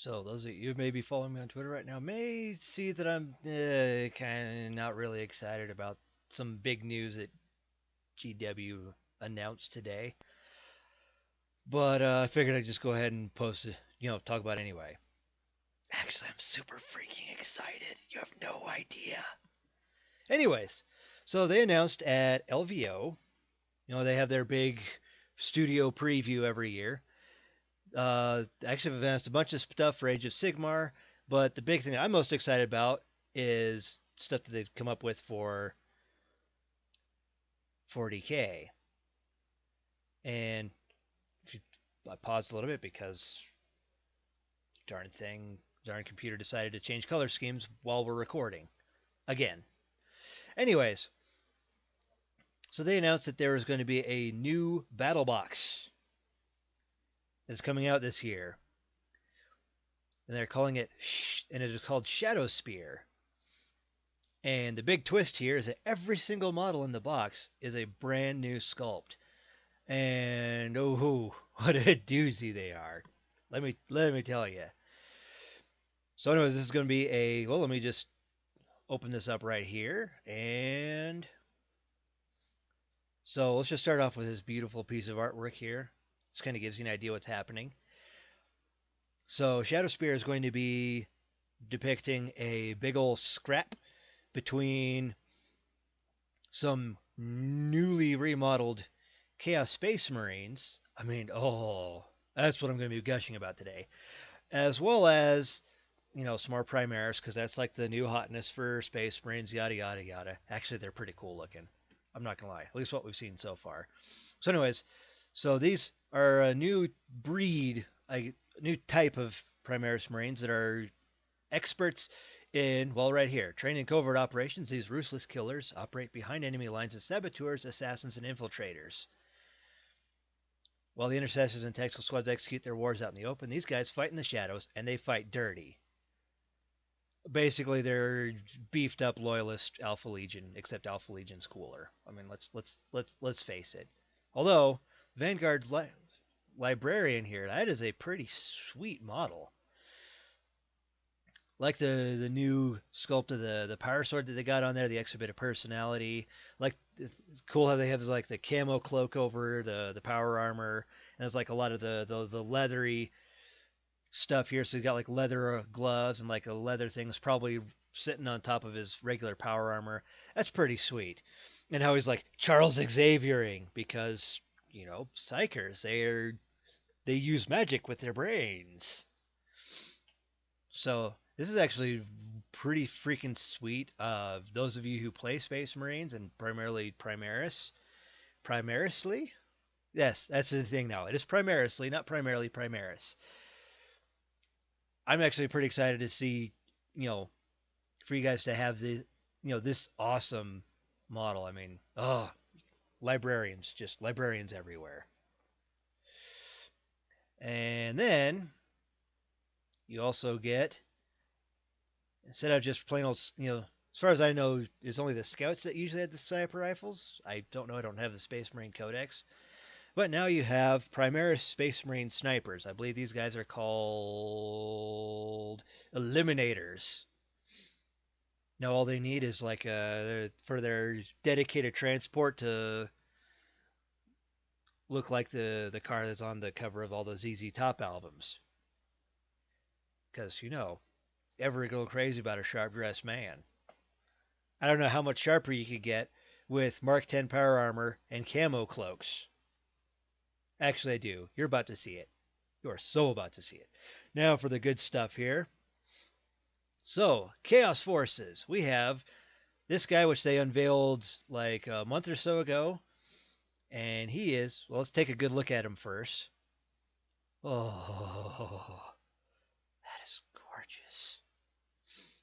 So those of you who may be following me on Twitter right now may see that I'm kind of not really excited about some big news that GW announced today. But I figured I'd just go ahead and post it, talk about it anyway. Actually, I'm super freaking excited. You have no idea. Anyways, so they announced at LVO, they have their big studio preview every year. Actually, have announced a bunch of stuff for Age of Sigmar, but the big thing I'm most excited about is stuff that they've come up with for 40K. And if you, I paused a little bit because darn computer decided to change color schemes while we're recording again. Anyways, so they announced that there is going to be a new battle box that's coming out this year, and they're calling it, and it is called Shadow Spear. And the big twist here is that every single model in the box is a brand new sculpt. And oh, what a doozy they are. Let me tell you. So anyways, this is going to be let me just open this up right here. And so let's just start off with this beautiful piece of artwork here. This kind of gives you an idea what's happening. So Shadow Spear is going to be depicting a big old scrap between some newly remodeled Chaos Space Marines. I mean, that's what I'm going to be gushing about today. As well as, some more Primaris, because that's like the new hotness for Space Marines, yada, yada, yada. Actually, they're pretty cool looking. I'm not going to lie. At least what we've seen so far. So, anyways, so these are a new breed, a new type of Primaris Marines that are experts in, well, right here, trained in covert operations. These ruthless killers operate behind enemy lines as saboteurs, assassins, and infiltrators. While the intercessors and tactical squads execute their wars out in the open, these guys fight in the shadows, and they fight dirty. Basically, they're beefed up loyalist Alpha Legion, except Alpha Legion's cooler. I mean, let's face it. Although Vanguard Librarian here, that is a pretty sweet model. Like the new sculpt of the power sword that they got on there, the extra bit of personality. Like, it's cool how they have like the camo cloak over the power armor, and there's like a lot of the leathery stuff here. So you got like leather gloves and like a leather thing's probably sitting on top of his regular power armor. That's pretty sweet. And how he's like Charles Xaviering because psychers, they use magic with their brains. So this is actually pretty freaking sweet. Those of you who play Space Marines and primarily Primarisly, yes, that's the thing now. It is Primarisly, not primarily Primaris. I'm actually pretty excited to see, for you guys to have this awesome model. I mean, just librarians everywhere. And then you also get, instead of just plain old, as far as I know, it's only the scouts that usually had the sniper rifles. I don't know. I don't have the Space Marine Codex. But now you have Primaris Space Marine snipers. I believe these guys are called Eliminators. Now all they need is like for their dedicated transport to look like the car that's on the cover of all those ZZ Top albums. Because ever go crazy about a sharp dressed man. I don't know how much sharper you could get with Mark 10 power armor and camo cloaks. Actually, I do. You're about to see it. You are so about to see it. Now for the good stuff here. So, Chaos Forces. We have this guy, which they unveiled like a month or so ago. And he is, well, let's take a good look at him first. Oh, that is gorgeous.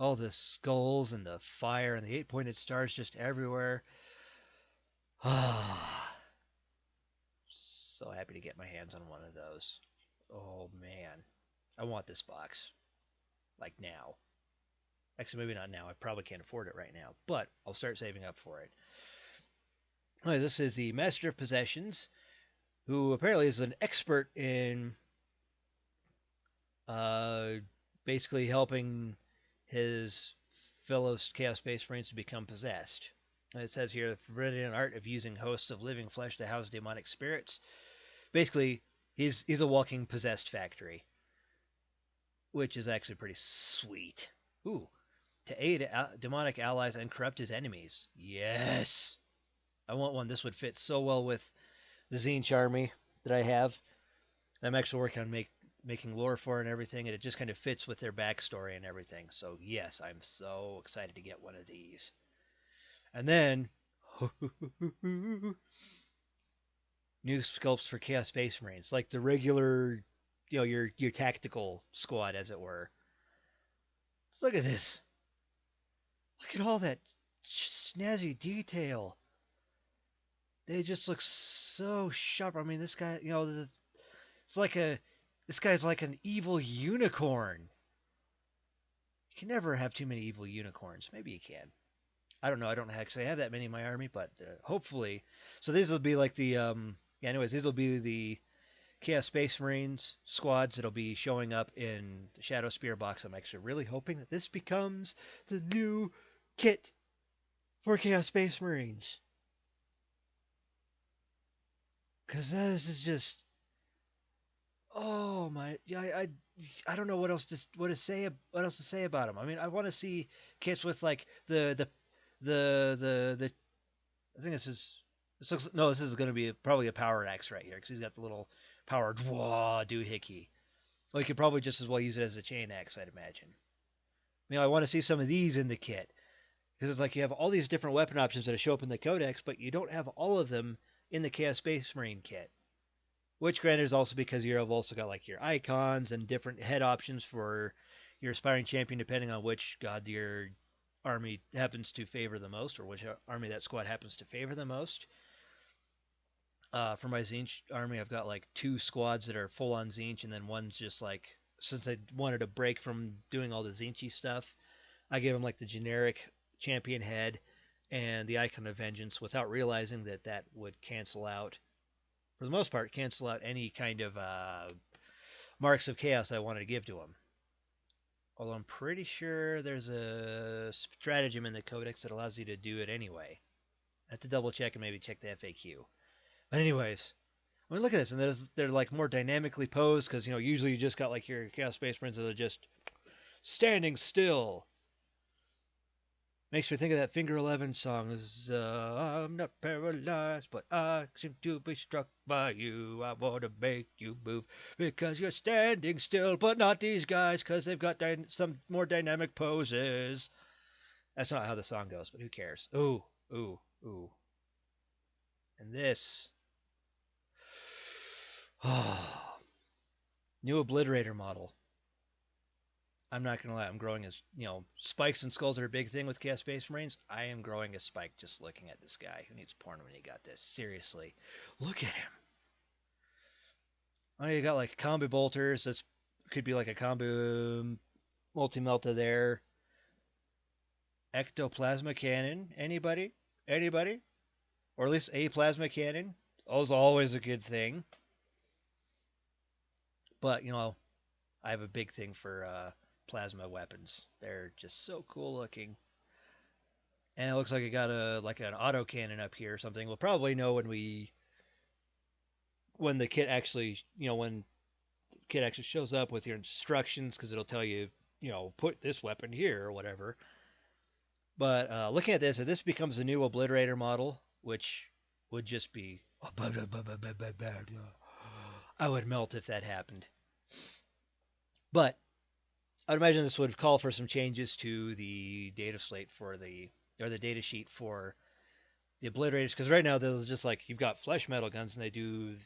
All the skulls and the fire and the 8-pointed stars just everywhere. Ah, so happy to get my hands on one of those. Oh man, I want this box like now. Actually, maybe not now. I probably can't afford it right now, but I'll start saving up for it. Anyway, this is the Master of Possessions, who apparently is an expert in uh, basically helping his fellow Chaos Space Marines to become possessed. And it says here the forbidden art of using hosts of living flesh to house demonic spirits. Basically, he's a walking possessed factory, which is actually pretty sweet. Ooh, to aid demonic allies and corrupt his enemies. Yes, I want one. This would fit so well with the Tzeentch army that I have. I'm actually working on making lore for and everything, and it just kind of fits with their backstory and everything. So yes, I'm so excited to get one of these. And then new sculpts for Chaos Space Marines, like the regular, your tactical squad, as it were. Let's look at this. Look at all that snazzy detail. They just look so sharp. I mean, this guy, it's like a this guy's like an evil unicorn. You can never have too many evil unicorns. Maybe you can. I don't know. I don't actually have that many in my army, but hopefully. So these will be like the yeah. Anyways, these will be the Chaos Space Marines squads that'll be showing up in the Shadow Spear box. I'm actually really hoping that this becomes the new kit for Chaos Space Marines. Because this is just, oh my, yeah, I don't know what else to say about them. I mean, I want to see kits with like the I think this is going to be probably a power axe right here because he's got the little power doohickey. Well, you could probably just as well use it as a chain axe, I'd imagine. I want to see some of these in the kit because it's like you have all these different weapon options that show up in the codex, but you don't have all of them in the Chaos Space Marine kit. Which, granted, is also because you've also got like your icons and different head options for your aspiring champion, depending on which god your army happens to favor the most, or which army that squad happens to favor the most. For my Tzeentch army, I've got like 2 squads that are full on Tzeentch, and then one's just like, since I wanted a break from doing all the Tzeentchy stuff, I gave them like the generic champion head and the icon of vengeance without realizing that that would cancel out, for the most part, cancel out any kind of marks of chaos I wanted to give to them. Although I'm pretty sure there's a stratagem in the codex that allows you to do it anyway. I have to double check and maybe check the FAQ. But anyways, I mean, look at this, and they're like more dynamically posed because usually you just got like your Chaos Space Marines that are just standing still. Makes me think of that Finger 11 song. I'm not paralyzed, but I seem to be struck by you. I want to make you move because you're standing still, but not these guys because they've got some more dynamic poses. That's not how the song goes, but who cares? Ooh, ooh, ooh. And this. New Obliterator model. I'm not gonna lie, I'm growing as spikes and skulls are a big thing with Chaos Space Marines. I am growing a spike just looking at this guy. Who needs porn when he got this? Seriously, look at him. Oh, you got like combi bolters. This could be like a combo multi melta there. Ectoplasma cannon. Anybody? Anybody? Or at least a plasma cannon. That was always a good thing. But I have a big thing for plasma weapons. They're just so cool looking. And it looks like it got an auto cannon up here or something. We'll probably know when the kit actually when the kit actually shows up with your instructions, because it'll tell you put this weapon here or whatever. But looking at this, if this becomes a new Obliterator model, which would just be I would melt if that happened. But I'd imagine this would call for some changes to the data slate or the data sheet for the Obliterators, because right now they're just like, you've got flesh metal guns and they do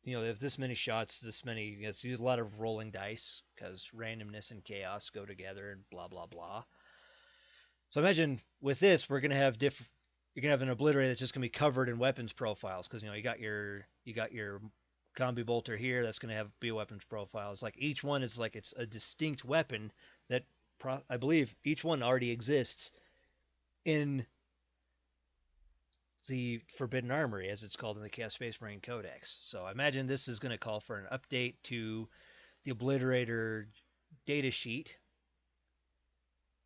they have this many shots, this many. It's a lot of rolling dice because randomness and chaos go together and blah blah blah. So imagine with this, we're gonna have you're gonna have an Obliterator that's just gonna be covered in weapons profiles because you got your combi bolter here that's gonna be weapons profiles. Like each one is like it's a distinct weapon that I believe each one already exists in the Forbidden Armory, as it's called in the Chaos Space Marine Codex. So I imagine this is going to call for an update to the Obliterator data sheet,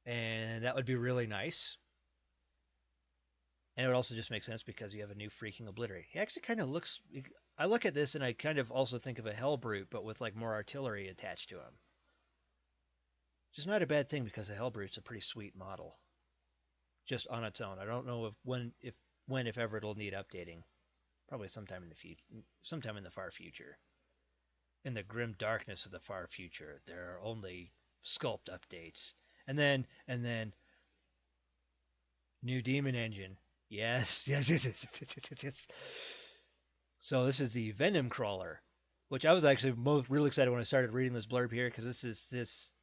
and that would be really nice. And it would also just make sense because you have a new freaking Obliterate. He actually kind of looks. I look at this and I kind of also think of a Hellbrute, but with like more artillery attached to him. Which is not a bad thing because the Hellbrute's a pretty sweet model, just on its own. I don't know if ever it'll need updating. Probably sometime in the sometime in the far future. In the grim darkness of the far future, there are only sculpt updates, and then new demon engine. Yes, yes, yes, yes, yes, yes, yes, yes. So this is the Venom Crawler, which I was actually really excited when I started reading this blurb here because it says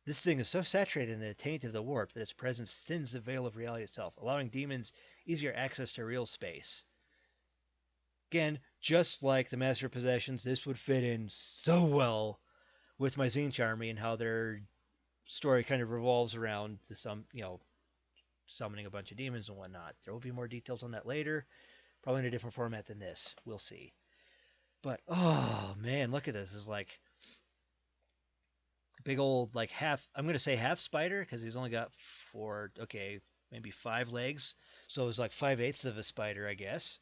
this thing is so saturated in the taint of the warp that its presence thins the veil of reality itself, allowing demons easier access to real space. Again, just like the Master of Possessions, this would fit in so well with my Tzeentch army and how their story kind of revolves around summoning a bunch of demons and whatnot. There will be more details on that later, probably in a different format than this. We'll see. But oh man, look at this! It's like big old like half. I'm gonna say half spider because he's only got maybe 5 legs, so it's like 5/8 of a spider, I guess.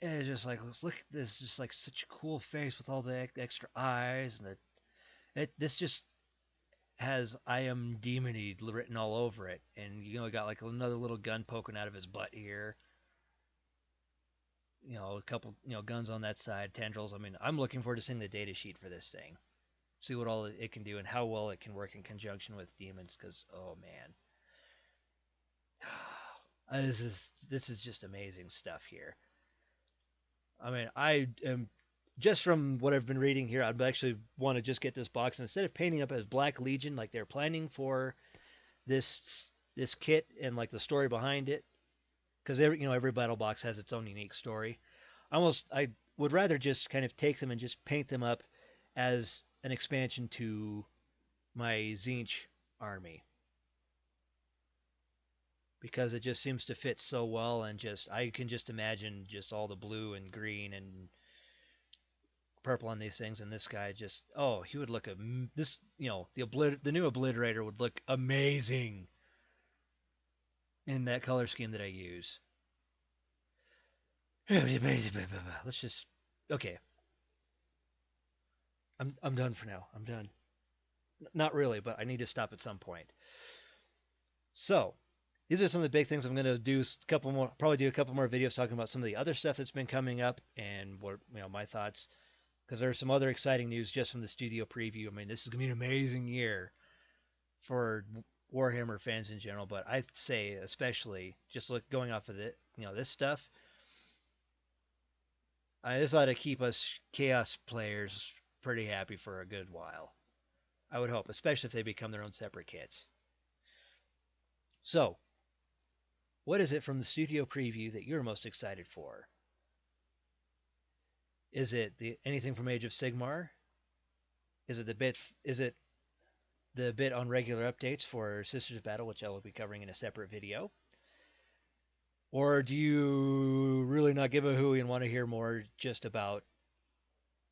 And it's just like look at this, just like such a cool face with all the extra eyes and this just has "I am demony" written all over it, and got like another little gun poking out of his butt here. A couple guns on that side, tendrils. I mean, I'm looking forward to seeing the data sheet for this thing, see what all it can do and how well it can work in conjunction with demons. Because oh man, this is just amazing stuff here. I mean, I am just from what I've been reading here, I'd actually want to just get this box, and instead of painting up as Black Legion like they're planning for this kit and like the story behind it, because every battle box has its own unique story. I would rather just kind of take them and just paint them up as an expansion to my Tzeentch army, because it just seems to fit so well, and just I can just imagine just all the blue and green and purple on these things, and this guy just he would look the new Obliterator would look amazing in that color scheme that I use. Let's just okay. I'm done for now. I'm done. Not really, but I need to stop at some point. So these are some of the big things I'm going to do. Probably do a couple more videos talking about some of the other stuff that's been coming up and what my thoughts. Because there's some other exciting news just from the studio preview. I mean, this is going to be an amazing year for Warhammer fans in general, but I'd say especially just going off of this stuff. This ought to keep us Chaos players pretty happy for a good while. I would hope, especially if they become their own separate kits. So, what is it from the studio preview that you're most excited for? Is it anything from Age of Sigmar? Is it the bit on regular updates for Sisters of Battle, which I will be covering in a separate video? Or do you really not give a hooey and want to hear more just about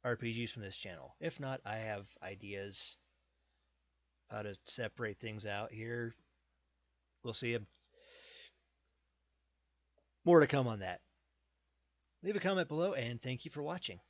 RPGs from this channel? If not, I have ideas how to separate things out here. We'll see. More to come on that. Leave a comment below, and thank you for watching.